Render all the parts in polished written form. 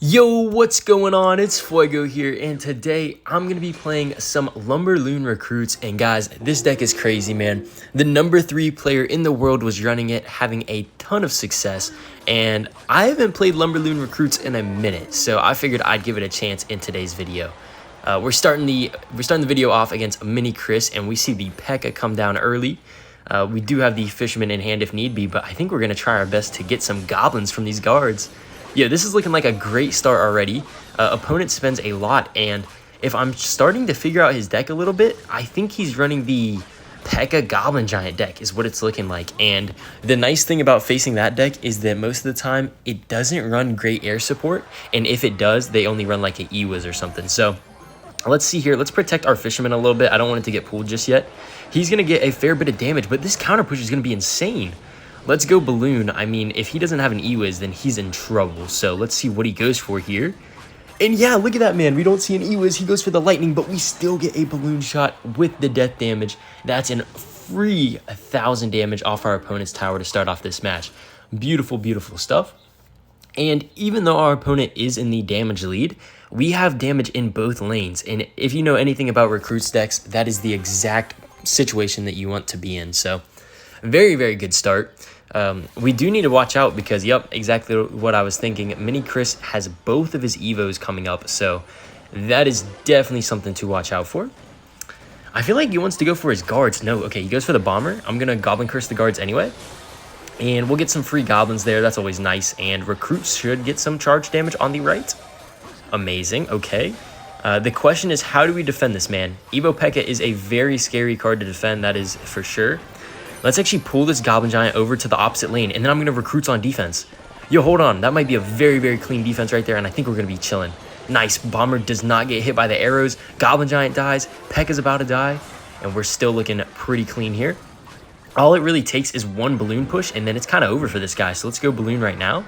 Yo, what's going on? It's Fuego here, and today I'm going to be playing some Lumber Loon recruits, and guys, this deck is crazy, man. The number 3 player in the world was running it, having a ton of success, and I haven't played Lumber Loon recruits in a minute, so I figured I'd give it a chance in today's video. We're starting the video off against Mini Chris, and we see the Pekka come down early. We do have the Fisherman in hand if need be, but I think we're going to try our best to get some goblins from these guards. Yeah, this is looking like a great start already. Opponent spends a lot, and if I'm starting to figure out his deck a little bit, I think he's running the Pekka Goblin Giant deck is what it's looking like. And the nice thing about facing that deck is that most of the time, it doesn't run great air support, and if it does, they only run like an E-Wiz or something. So let's see here. Let's protect our Fisherman a little bit. I don't want it to get pulled just yet. He's going to get a fair bit of damage, but this counter push is going to be insane. Let's go Balloon. I mean, if he doesn't have an E-Wiz, then he's in trouble. So let's see what he goes for here. And yeah, look at that, man. We don't see an E-Wiz. He goes for the Lightning, but we still get a Balloon shot with the death damage. That's an free 1,000 damage off our opponent's tower to start off this match. Beautiful, beautiful stuff. And even though our opponent is in the damage lead, we have damage in both lanes. And if you know anything about recruits decks, that is the exact situation that you want to be in. So very, very good start. We do need to watch out because, yep, exactly what I was thinking. Mini Chris has both of his Evos coming up, so that is definitely something to watch out for. I feel like he wants to go for his guards. No, okay, he goes for the Bomber. I'm going to Goblin Curse the guards anyway. And we'll get some free goblins there. That's always nice. And recruits should get some charge damage on the right. Amazing, okay. The question is, how do we defend this, man? Evo Pekka is a very scary card to defend, that is for sure. Let's actually pull this Goblin Giant over to the opposite lane, and then I'm going to recruits on defense. Yo, hold on. That might be a very, very clean defense right there, and I think we're going to be chilling. Nice. Bomber does not get hit by the arrows. Goblin Giant dies. Pekka's about to die, and we're still looking pretty clean here. All it really takes is one Balloon push, and then it's kind of over for this guy. So let's go Balloon right now.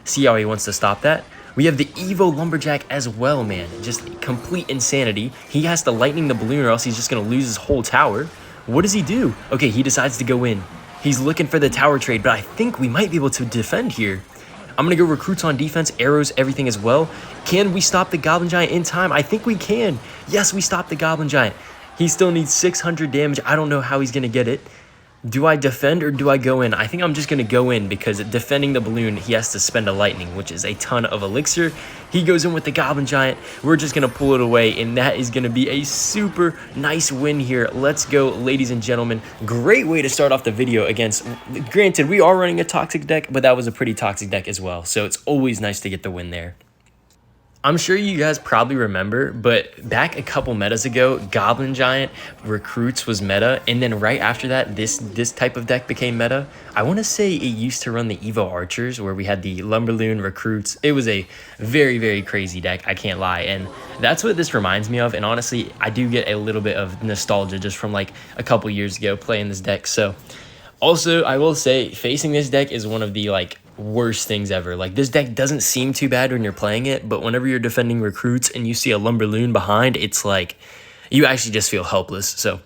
See how he wants to stop that. We have the Evo Lumberjack as well, man. Just complete insanity. He has to Lightning the Balloon, or else he's just going to lose his whole tower. What does he do? Okay, he decides to go in. He's looking for the tower trade, but I think we might be able to defend here. I'm going to go recruits on defense, arrows, everything as well. Can we stop the Goblin Giant in time? I think we can. Yes, we stopped the Goblin Giant. He still needs 600 damage. I don't know how he's going to get it. Do I defend or do I go in? I think I'm just going to go in because defending the Balloon, he has to spend a Lightning, which is a ton of elixir. He goes in with the Goblin Giant. We're just going to pull it away, and that is going to be a super nice win here. Let's go, ladies and gentlemen. Great way to start off the video against, granted, we are running a toxic deck, but that was a pretty toxic deck as well. So it's always nice to get the win there. I'm sure you guys probably remember, but back a couple metas ago, Goblin Giant recruits was meta, and then right after that, this type of deck became meta. I want to say it used to run the Evo Archers, where we had the Lumber Loon recruits. It was a very, very crazy deck, I can't lie, and that's what this reminds me of. And honestly, I do get a little bit of nostalgia just from like a couple years ago playing this deck. So also, I will say, facing this deck is one of the like worst things ever. Like, this deck doesn't seem too bad when you're playing it, but whenever you're defending recruits and you see a Lumber Loon behind, it's like you actually just feel helpless. So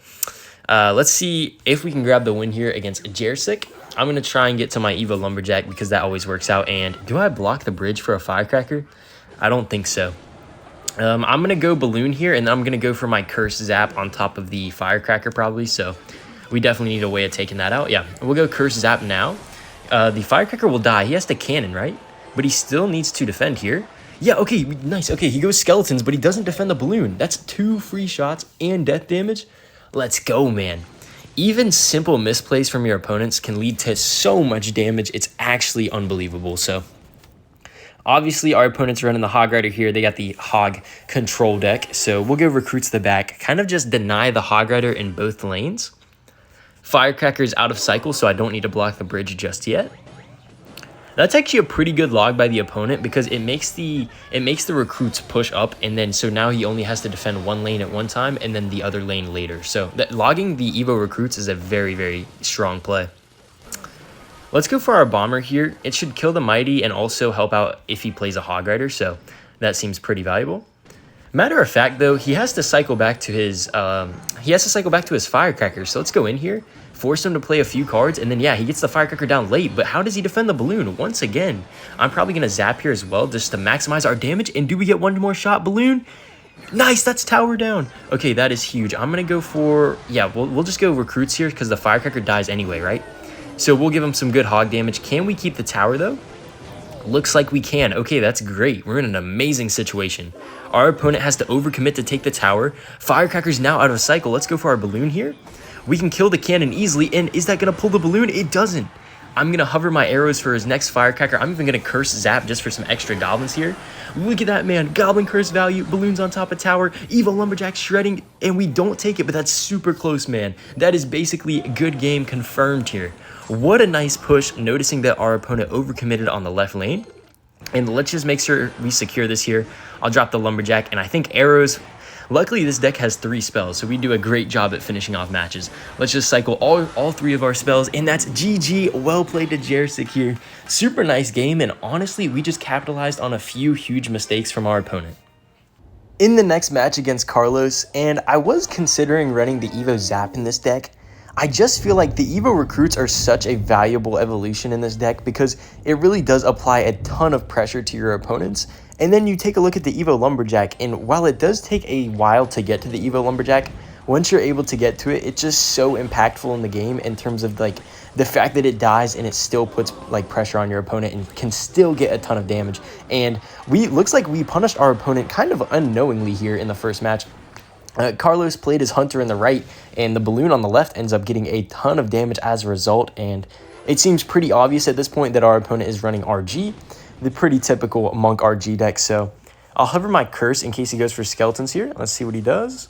let's see if we can grab the win here against Jersik. I'm going to try and get to my Evo Lumberjack because that always works out. And do I block the bridge for a Firecracker? I don't think so. I'm going to go Balloon here, and then I'm going to go for my Curse Zap on top of the Firecracker probably. So we definitely need a way of taking that out. Yeah, we'll go Curse Zap now. The Firecracker will die. He has to cannon, right? But he still needs to defend here. Yeah, okay, nice. Okay, he goes Skeletons, but he doesn't defend the Balloon. That's 2 free shots and death damage. Let's go, man. Even simple misplays from your opponents can lead to so much damage. It's actually unbelievable. So obviously, our opponents are running the Hog Rider here. They got the Hog control deck. So we'll go recruits the back. Kind of just deny the Hog Rider in both lanes. Firecracker is out of cycle, so I don't need to block the bridge just yet. That's actually a pretty good log by the opponent because it makes the recruits push up, and then so now he only has to defend one lane at one time and then the other lane later. So logging the Evo recruits is a very, very strong play. Let's go for our Bomber here. It should kill the Mighty and also help out if he plays a Hog Rider, so that seems pretty valuable. Matter of fact, though, he has to cycle back to his Firecracker. So let's go in here. force him to play a few cards, and then, yeah, he gets the firecracker down late. But how does he defend the balloon? Once again, I'm probably going to zap here as well just to maximize our damage. And do we get one more shot, balloon? Nice, that's tower down. Okay, that is huge. I'm going to go for, yeah, we'll just go recruits here because the firecracker dies anyway, right? So we'll give him some good hog damage. Can we keep the tower, though? Looks like we can. Okay, that's great. We're in an amazing situation. Our opponent has to overcommit to take the tower. Firecracker's now out of cycle. Let's go for our balloon here. We can kill the cannon easily, and is that going to pull the balloon? It doesn't. I'm going to hover my arrows for his next firecracker. I'm even going to curse zap just for some extra goblins here. Look at that, man. Goblin curse value, balloons on top of tower, evil lumberjack shredding, and we don't take it, but that's super close, man. That is basically a good game confirmed here. What a nice push, noticing that our opponent overcommitted on the left lane. And let's just make sure we secure this here. I'll drop the lumberjack, and I think arrows. Luckily, this deck has 3 spells, so we do a great job at finishing off matches. Let's just cycle all 3 of our spells, and that's GG. Well played to Jersic here. Super nice game, and honestly, we just capitalized on a few huge mistakes from our opponent. In the next match against Carlos, and I was considering running the Evo Zap in this deck, I just feel like the Evo recruits are such a valuable evolution in this deck because it really does apply a ton of pressure to your opponents. And then you take a look at the Evo Lumberjack, and while it does take a while to get to the Evo Lumberjack, once you're able to get to it, it's just so impactful in the game in terms of like the fact that it dies and it still puts like pressure on your opponent and can still get a ton of damage. And looks like we punished our opponent kind of unknowingly here in the first match. Carlos played his hunter in the right, and the balloon on the left ends up getting a ton of damage as a result, and it seems pretty obvious at this point that our opponent is running RG, the pretty typical monk RG deck. So I'll hover my curse in case he goes for skeletons here. Let's see what he does.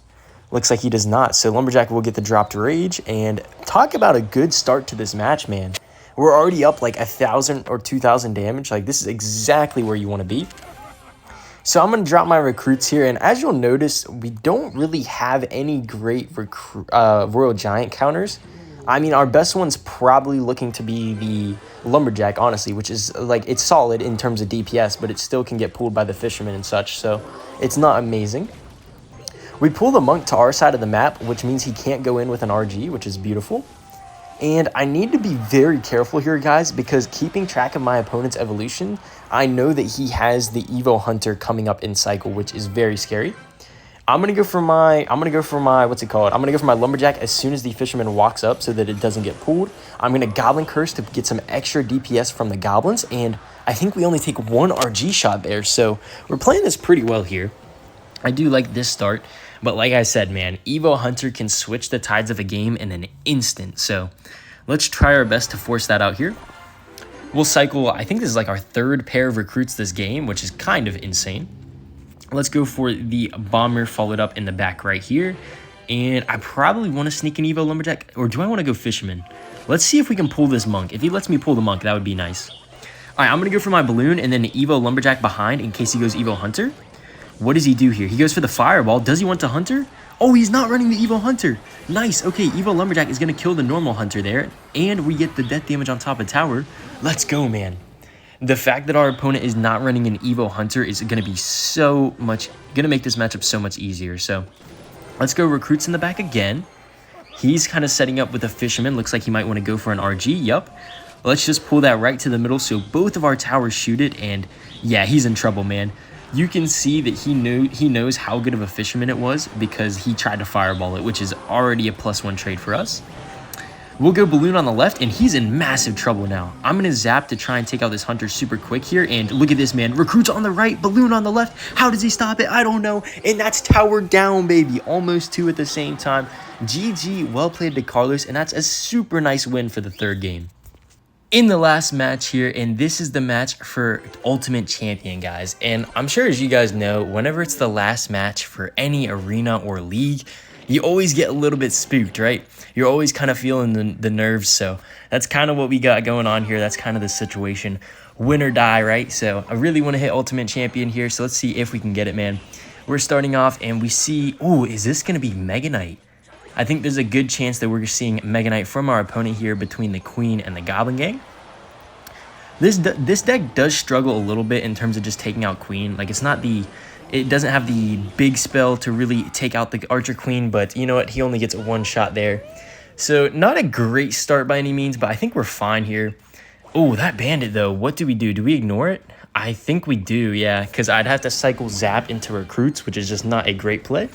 Looks like he does not, so lumberjack will get the dropped rage, and talk about a good start to this match, man. We're already up like 1,000 or 2,000 damage. Like, this is exactly where you want to be. So I'm going to drop my recruits here, and as you'll notice, we don't really have any great Royal Giant counters. I mean, our best one's probably looking to be the Lumberjack, honestly, which is, like, it's solid in terms of DPS, but it still can get pulled by the Fisherman and such, so it's not amazing. We pull the Monk to our side of the map, which means he can't go in with an RG, which is beautiful. And I need to be very careful here, guys, because keeping track of my opponent's evolution, I know that he has the Evo Hunter coming up in cycle, which is very scary. I'm gonna go for my what's it called? I'm gonna go for my Lumberjack as soon as the Fisherman walks up so that it doesn't get pulled. I'm gonna Goblin Curse to get some extra DPS from the Goblins, and I think we only take 1 RG shot there, so we're playing this pretty well here. I do like this start, but like I said, man, Evo Hunter can switch the tides of a game in an instant, so let's try our best to force that out here. We'll cycle, I think this is like our 3rd pair of recruits this game, which is kind of insane. Let's go for the Bomber followed up in the back right here, and I probably want to sneak an Evo Lumberjack, or do I want to go Fisherman? Let's see if we can pull this Monk. If he lets me pull the Monk, that would be nice. All right, I'm going to go for my Balloon and then Evo Lumberjack behind in case he goes Evo Hunter. What does he do here? He goes for the Fireball. Does he want to Hunter? Oh, he's not running the Evo Hunter. Nice. Okay, Evo Lumberjack is going to kill the normal Hunter there, and we get the death damage on top of tower. Let's go, man. The fact that our opponent is not running an Evo Hunter is going to be going to make this matchup so much easier. So let's go recruits in the back again. He's kind of setting up with a Fisherman. Looks like he might want to go for an RG. Yup. Let's just pull that right to the middle so both of our towers shoot it, and yeah, he's in trouble, man. You can see that he knows how good of a Fisherman it was because he tried to Fireball it, which is already a +1 trade for us. We'll go Balloon on the left, and he's in massive trouble now. I'm going to zap to try and take out this Hunter super quick here, and look at this, man. Recruits on the right, Balloon on the left. How does he stop it? I don't know, and that's tower down, baby. Almost 2 at the same time. GG, well played to Carlos, and that's a super nice win for the 3rd game. In the last match here, and this is the match for Ultimate Champion, guys. And I'm sure as you guys know, whenever it's the last match for any arena or league, you always get a little bit spooked, right? You're always kind of feeling the nerves, so that's kind of what we got going on here. That's kind of the situation. Win or die, right? So I really want to hit Ultimate Champion here, so let's see if we can get it, man. We're starting off, and we see, oh, is this going to be Megaknight? I think there's a good chance that we're seeing Megaknight from our opponent here between the Queen and the Goblin Gang. This deck does struggle a little bit in terms of just taking out Queen. Like, it doesn't have the big spell to really take out the Archer Queen, but you know what? He only gets 1 shot there. So not a great start by any means, but I think we're fine here. Oh, that bandit though, what do we do? Do we ignore it? I think we do, yeah, because I'd have to cycle zap into recruits, which is just not a great play.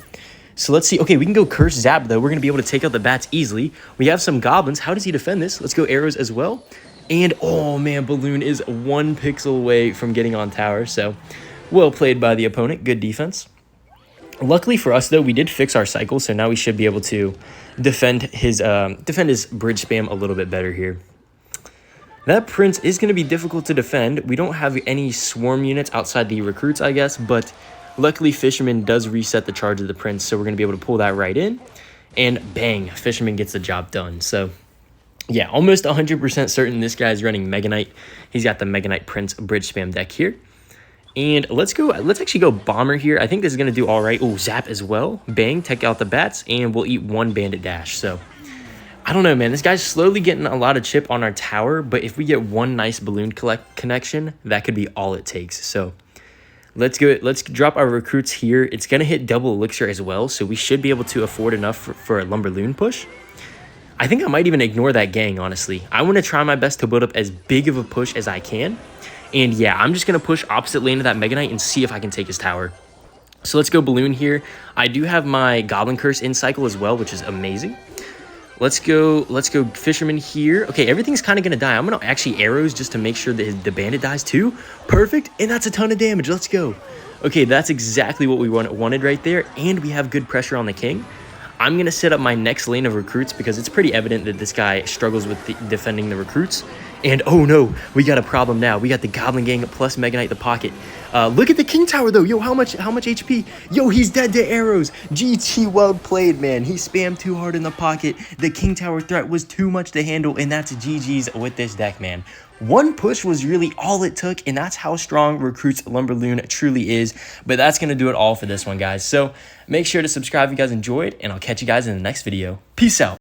So let's see. Okay, we can go curse zap though. We're going to be able to take out the bats easily. We have some goblins. How does he defend this? Let's go arrows as well. And oh man, Balloon is 1 pixel away from getting on tower. So well played by the opponent. Good defense. Luckily for us though, we did fix our cycle, so now we should be able to defend his bridge spam a little bit better here. That prince is going to be difficult to defend. We don't have any swarm units outside the recruits, I guess, but luckily Fisherman does reset the charge of the prince, so we're going to be able to pull that right in, and bang, Fisherman gets the job done. So yeah, almost 100% certain this guy's running Megaknight. He's got the Megaknight Prince bridge spam deck here. And let's actually go bomber here. I think this is going to do all right. Oh, zap as well. Bang, take out the bats, and we'll eat 1 bandit dash. So I don't know, man. This guy's slowly getting a lot of chip on our tower, but if we get 1 nice balloon connection, that could be all it takes. So let's go. Let's drop our recruits here. It's going to hit double elixir as well, so we should be able to afford enough for a lumber loon push. I think I might even ignore that gang, honestly. I want to try my best to build up as big of a push as I can. And yeah, I'm just going to push opposite lane of that Megaknight and see if I can take his tower. So let's go balloon here. I do have my Goblin Curse in cycle as well, which is amazing. Let's go Fisherman here. Okay, everything's kind of going to die. I'm going to actually arrows just to make sure that the bandit dies too. Perfect, and that's a ton of damage. Let's go. Okay, that's exactly what we wanted right there, and we have good pressure on the king. I'm going to set up my next lane of recruits because it's pretty evident that this guy struggles with defending the recruits. And oh no, we got a problem now. We got the Goblin Gang plus Megaknight the pocket. Look at the King Tower though. Yo, how much HP? Yo, he's dead to arrows. GG, well played, man. He spammed too hard in the pocket. The King Tower threat was too much to handle, and that's GG's with this deck, man. 1 push was really all it took, and that's how strong Recruits Lumber Loon truly is. But that's going to do it all for this one, guys. So make sure to subscribe if you guys enjoyed, and I'll catch you guys in the next video. Peace out.